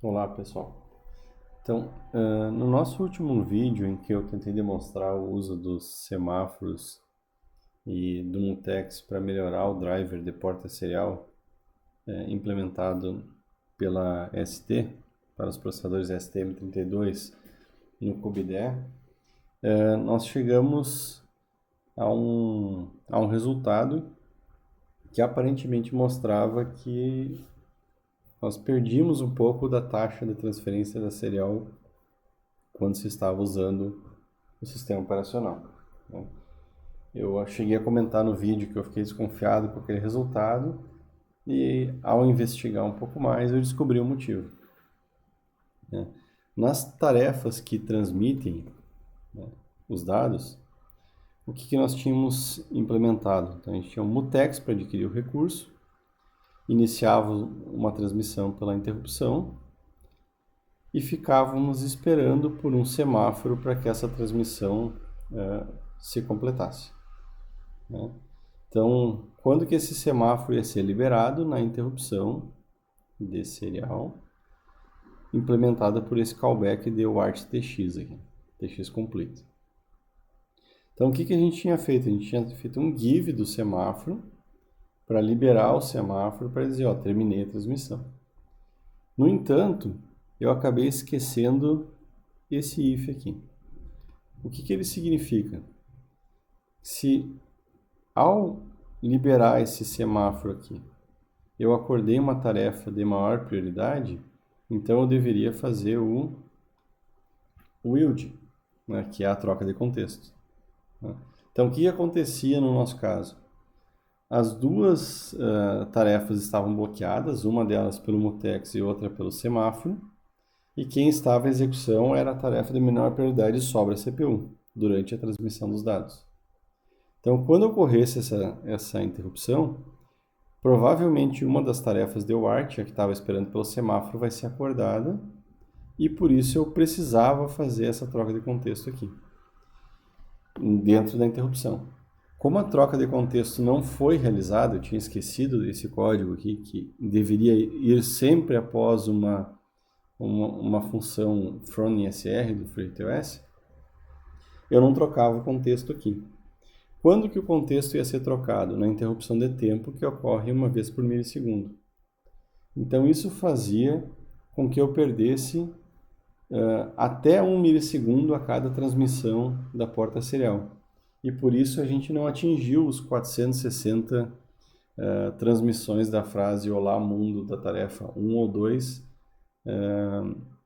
Olá pessoal, então no nosso último vídeo em que eu tentei demonstrar o uso dos semáforos e do mutex para melhorar o driver de porta serial implementado pela ST, para os processadores STM32 no CUBIDE, nós chegamos a um resultado que aparentemente mostrava que nós perdíamos um pouco da taxa de transferência da serial quando se estava usando o sistema operacional, né? Eu cheguei a comentar no vídeo que eu fiquei desconfiado com aquele resultado e, ao investigar um pouco mais, eu descobri o motivo, né? Nas tarefas que transmitem, né, os dados, o que nós tínhamos implementado? Então, a gente tinha um mutex para adquirir o recurso, iniciava uma transmissão pela interrupção e ficávamos esperando por um semáforo para que essa transmissão se completasse, né? Então, quando que esse semáforo ia ser liberado? Na interrupção de serial, implementada por esse callback de WART-TX aqui, TX complete. Então, o que a gente tinha feito? A gente tinha feito um give do semáforo para liberar o semáforo para dizer, ó, terminei a transmissão. No entanto, eu acabei esquecendo esse if aqui. O que ele significa? Se ao liberar esse semáforo aqui, eu acordei uma tarefa de maior prioridade, então eu deveria fazer o yield, né, que é a troca de contexto, né? Então, o que acontecia no nosso caso? As duas tarefas estavam bloqueadas, uma delas pelo mutex e outra pelo semáforo, e quem estava em execução era a tarefa de menor prioridade sobre a CPU, durante a transmissão dos dados. Então, quando ocorresse essa interrupção, provavelmente uma das tarefas de WART, a que estava esperando pelo semáforo, vai ser acordada, e por isso eu precisava fazer essa troca de contexto aqui, dentro da interrupção. Como a troca de contexto não foi realizada, eu tinha esquecido desse código aqui, que deveria ir sempre após uma função from ISR do FreeRTOS, eu não trocava o contexto aqui. Quando que o contexto ia ser trocado? Na interrupção de tempo, que ocorre uma vez por milissegundo. Então, isso fazia com que eu perdesse até 1 milissegundo a cada transmissão da porta serial. E por isso a gente não atingiu os 460 transmissões da frase Olá Mundo da tarefa 1 ou 2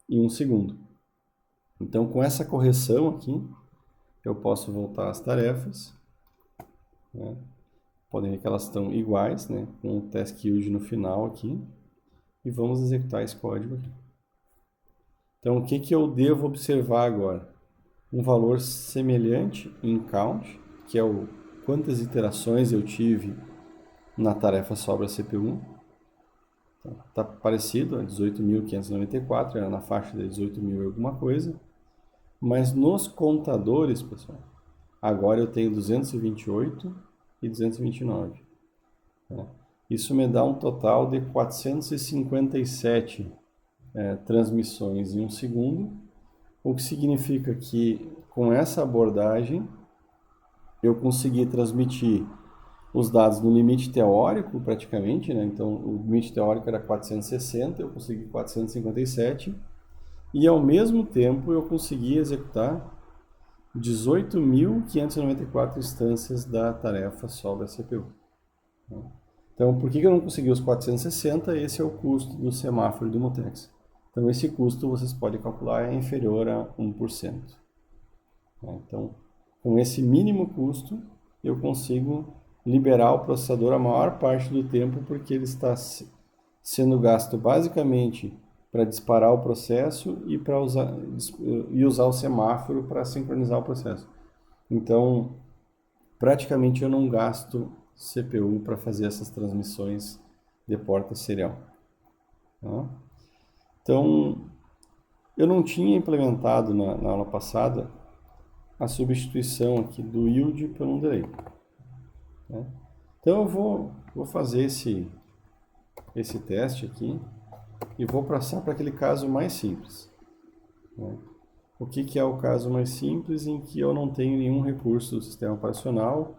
em 1 segundo. Então, com essa correção aqui, eu posso voltar às tarefas, né? Podem ver que elas estão iguais, né, com o task yield no final aqui, e vamos executar esse código aqui. Então, o que eu devo observar agora? Um valor semelhante em count, que é o quantas iterações eu tive na tarefa sobra CPU. Está parecido, 18.594, era na faixa de 18.000 e alguma coisa. Mas nos contadores, pessoal, agora eu tenho 228 e 229. Né? Isso me dá um total de 457 transmissões em 1 segundo, o que significa que com essa abordagem eu consegui transmitir os dados no limite teórico praticamente, né? Então o limite teórico era 460, eu consegui 457 e ao mesmo tempo eu consegui executar 18.594 instâncias da tarefa sobre a CPU. Então, por que eu não consegui os 460? Esse é o custo do semáforo do mutex. Então, esse custo vocês podem calcular é inferior a 1%. Então, com esse mínimo custo, eu consigo liberar o processador a maior parte do tempo, porque ele está sendo gasto basicamente para disparar o processo e para usar o semáforo para sincronizar o processo. Então, praticamente eu não gasto CPU para fazer essas transmissões de porta serial. Tá? Então, eu não tinha implementado na aula passada a substituição aqui do yield por um delay. Né? Então eu vou fazer esse teste aqui. e vou passar para aquele caso mais simples, né? O que é o caso mais simples em que eu não tenho nenhum recurso do sistema operacional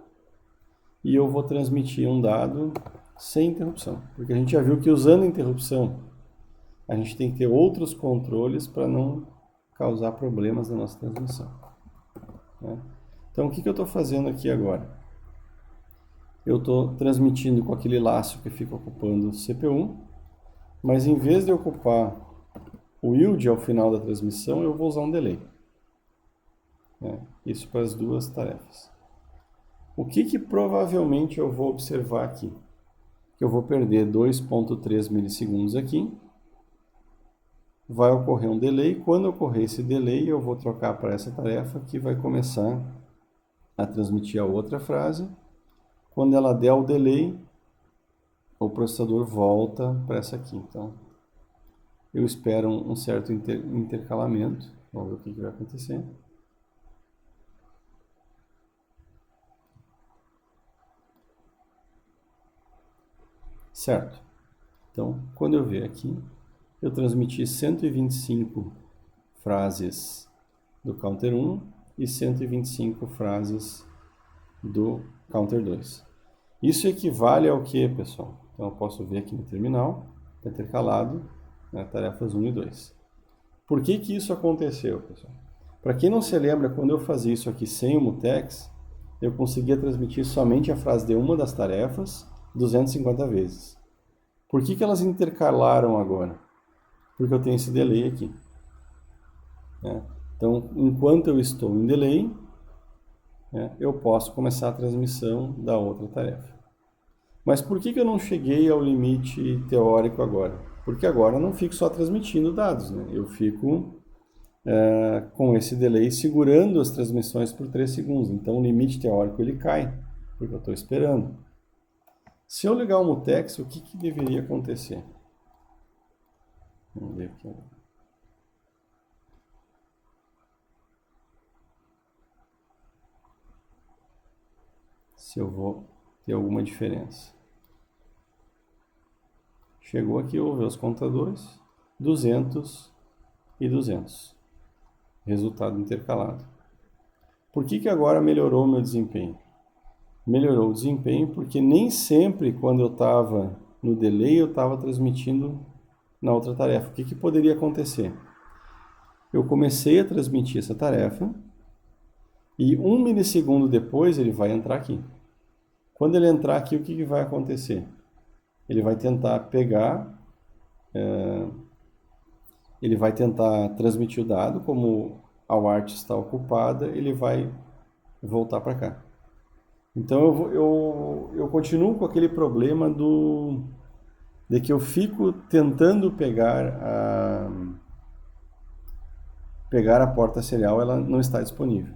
e eu vou transmitir um dado sem interrupção? Porque a gente já viu que usando interrupção, a gente tem que ter outros controles para não causar problemas na nossa transmissão, né? Então, o que eu estou fazendo aqui agora? Eu estou transmitindo com aquele laço que fica ocupando o CPU, mas em vez de ocupar o yield ao final da transmissão, eu vou usar um delay, né? Isso para as duas tarefas. O que provavelmente eu vou observar aqui? Que eu vou perder 2,3 milissegundos aqui. Vai ocorrer um delay. Quando ocorrer esse delay, eu vou trocar para essa tarefa que vai começar a transmitir a outra frase. Quando ela der o delay, o processador volta para essa aqui. Então, eu espero um certo intercalamento. Vamos ver o que vai acontecer. Certo. Então, quando eu ver aqui, eu transmiti 125 frases do counter 1 e 125 frases do counter 2. Isso equivale ao que, pessoal? Então, eu posso ver aqui no terminal, intercalado, né, tarefas 1 e 2. Por que isso aconteceu, pessoal? Para quem não se lembra, quando eu fazia isso aqui sem o mutex, eu conseguia transmitir somente a frase de uma das tarefas 250 vezes. Por que elas intercalaram agora? Porque eu tenho esse delay aqui, né? Então, enquanto eu estou em delay, né, eu posso começar a transmissão da outra tarefa. Mas por que eu não cheguei ao limite teórico agora? Porque agora eu não fico só transmitindo dados, né? Eu fico com esse delay segurando as transmissões por 3 segundos. Então o limite teórico ele cai, porque eu estou esperando. Se eu ligar o mutex, o que deveria acontecer? Vamos ver aqui. Se eu vou ter alguma diferença. Chegou aqui, eu vou ver os contadores, 200 e 200. Resultado intercalado. Por que agora melhorou o meu desempenho? Melhorou o desempenho porque nem sempre quando eu estava no delay eu estava transmitindo na outra tarefa. O que poderia acontecer? Eu comecei a transmitir essa tarefa e 1 milissegundo depois ele vai entrar aqui. Quando ele entrar aqui, o que vai acontecer? Ele vai tentar pegar, ele vai tentar transmitir o dado, como a UART está ocupada, ele vai voltar para cá. Então eu continuo com aquele problema de que eu fico tentando pegar a porta serial, ela não está disponível.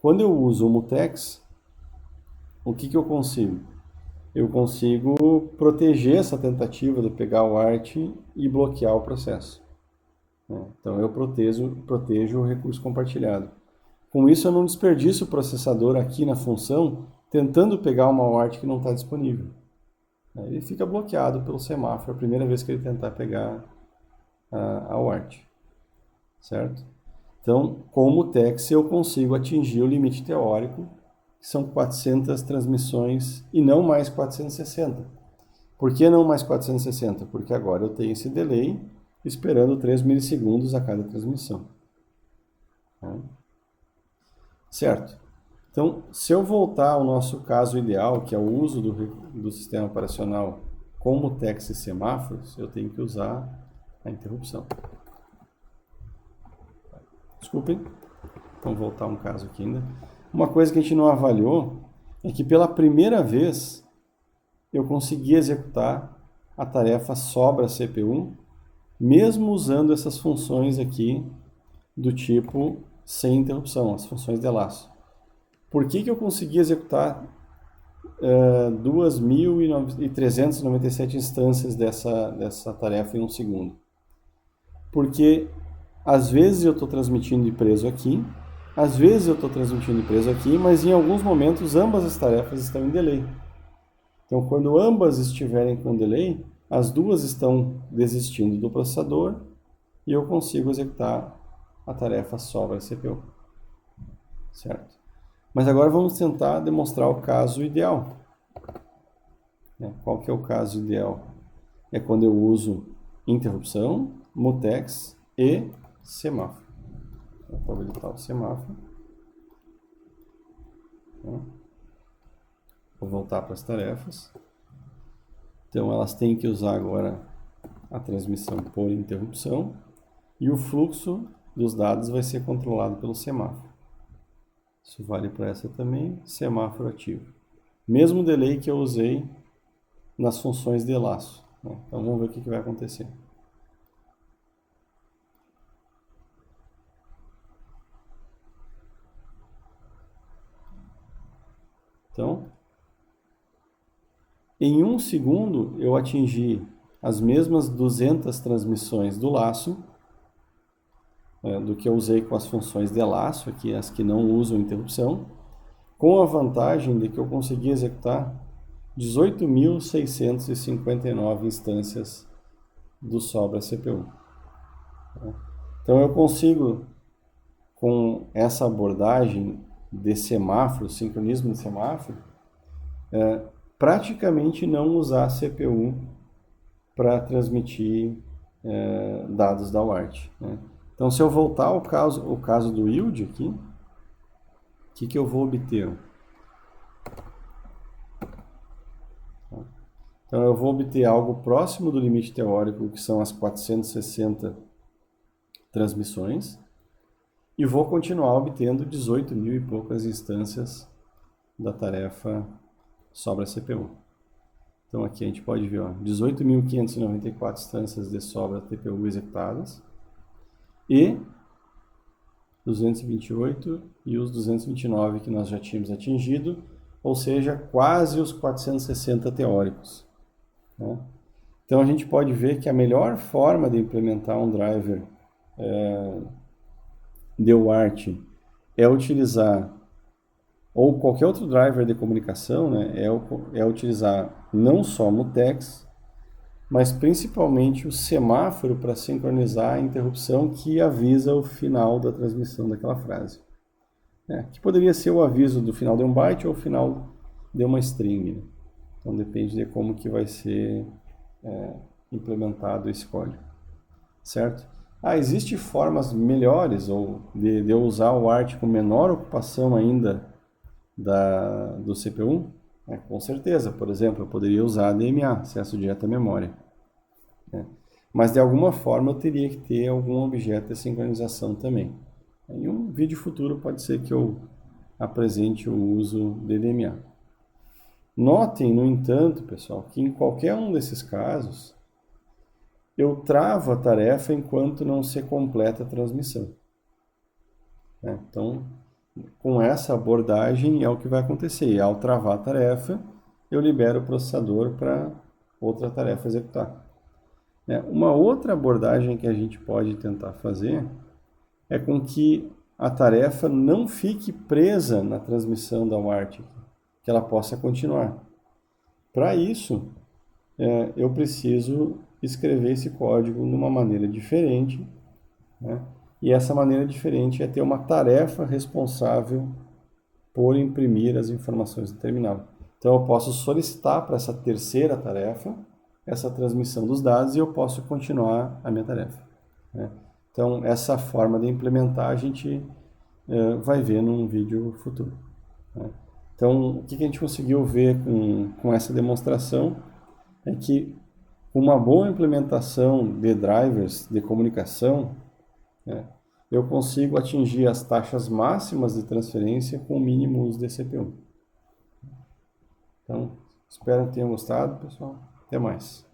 Quando eu uso o mutex, o que eu consigo? Eu consigo proteger essa tentativa de pegar o ART e bloquear o processo, né? Então eu protejo o recurso compartilhado. Com isso eu não desperdiço o processador aqui na função tentando pegar uma UART que não está disponível. Ele fica bloqueado pelo semáforo a primeira vez que ele tentar pegar a UART, certo? Então, com o mutex eu consigo atingir o limite teórico, que são 400 transmissões e não mais 460. Por que não mais 460? Porque agora eu tenho esse delay esperando 3 milissegundos a cada transmissão, né? Certo? Então, se eu voltar ao nosso caso ideal, que é o uso do sistema operacional com mutex e semáforos, eu tenho que usar a interrupção. Desculpem, vamos voltar um caso aqui ainda. Uma coisa que a gente não avaliou é que pela primeira vez eu consegui executar a tarefa sobra CPU, mesmo usando essas funções aqui do tipo sem interrupção, as funções de laço. Por que eu consegui executar 2.397 instâncias dessa tarefa em um segundo? Porque às vezes eu estou transmitindo e preso aqui, às vezes eu estou transmitindo e preso aqui, mas em alguns momentos ambas as tarefas estão em delay. Então, quando ambas estiverem com delay, as duas estão desistindo do processador e eu consigo executar a tarefa sobra CPU, certo? Mas agora vamos tentar demonstrar o caso ideal. Qual que é o caso ideal? É quando eu uso interrupção, mutex e semáforo. Vou habilitar o semáforo. Vou voltar para as tarefas. Então elas têm que usar agora a transmissão por interrupção e o fluxo dos dados vai ser controlado pelo semáforo. Isso vale para essa também, semáforo ativo. Mesmo delay que eu usei nas funções de laço. Então vamos ver o que vai acontecer. Então, em 1 segundo eu atingi as mesmas 200 transmissões do laço, do que eu usei com as funções de laço, aqui as que não usam interrupção, com a vantagem de que eu consegui executar 18.659 instâncias do sobra CPU. Então eu consigo, com essa abordagem de semáforo, sincronismo de semáforo, praticamente não usar a CPU para transmitir dados da UART. Então, se eu voltar ao caso do yield aqui, o que eu vou obter? Então, eu vou obter algo próximo do limite teórico, que são as 460 transmissões, e vou continuar obtendo 18 mil e poucas instâncias da tarefa sobra CPU. Então, aqui a gente pode ver 18.594 instâncias de sobra CPU executadas, e 228 e os 229 que nós já tínhamos atingido, ou seja, quase os 460 teóricos. Então a gente pode ver que a melhor forma de implementar um driver de UART é utilizar, ou qualquer outro driver de comunicação, é utilizar não só mutex, mas principalmente o semáforo para sincronizar a interrupção que avisa o final da transmissão daquela frase. Que poderia ser o aviso do final de um byte ou o final de uma string. Então depende de como que vai ser implementado esse código. Certo? Existem formas melhores ou de eu usar o ART com menor ocupação ainda do CPU? Com certeza, por exemplo, eu poderia usar DMA, acesso direto à memória. Mas de alguma forma eu teria que ter algum objeto de sincronização também. Em um vídeo futuro pode ser que eu apresente o uso de DMA. Notem, no entanto, pessoal, que em qualquer um desses casos, eu travo a tarefa enquanto não se completa a transmissão. Então, com essa abordagem é o que vai acontecer. Ao travar a tarefa, eu libero o processador para outra tarefa executar. Uma outra abordagem que a gente pode tentar fazer é com que a tarefa não fique presa na transmissão da UART, que ela possa continuar. Para isso, eu preciso escrever esse código de uma maneira diferente, e essa maneira diferente é ter uma tarefa responsável por imprimir as informações do terminal. Então eu posso solicitar para essa terceira tarefa essa transmissão dos dados e eu posso continuar a minha tarefa. Então essa forma de implementar a gente vai ver num vídeo futuro. Então o que a gente conseguiu ver com essa demonstração é que com uma boa implementação de drivers de comunicação, eu consigo atingir as taxas máximas de transferência com o mínimo uso de CPU. Então, espero que tenham gostado, pessoal. Até mais.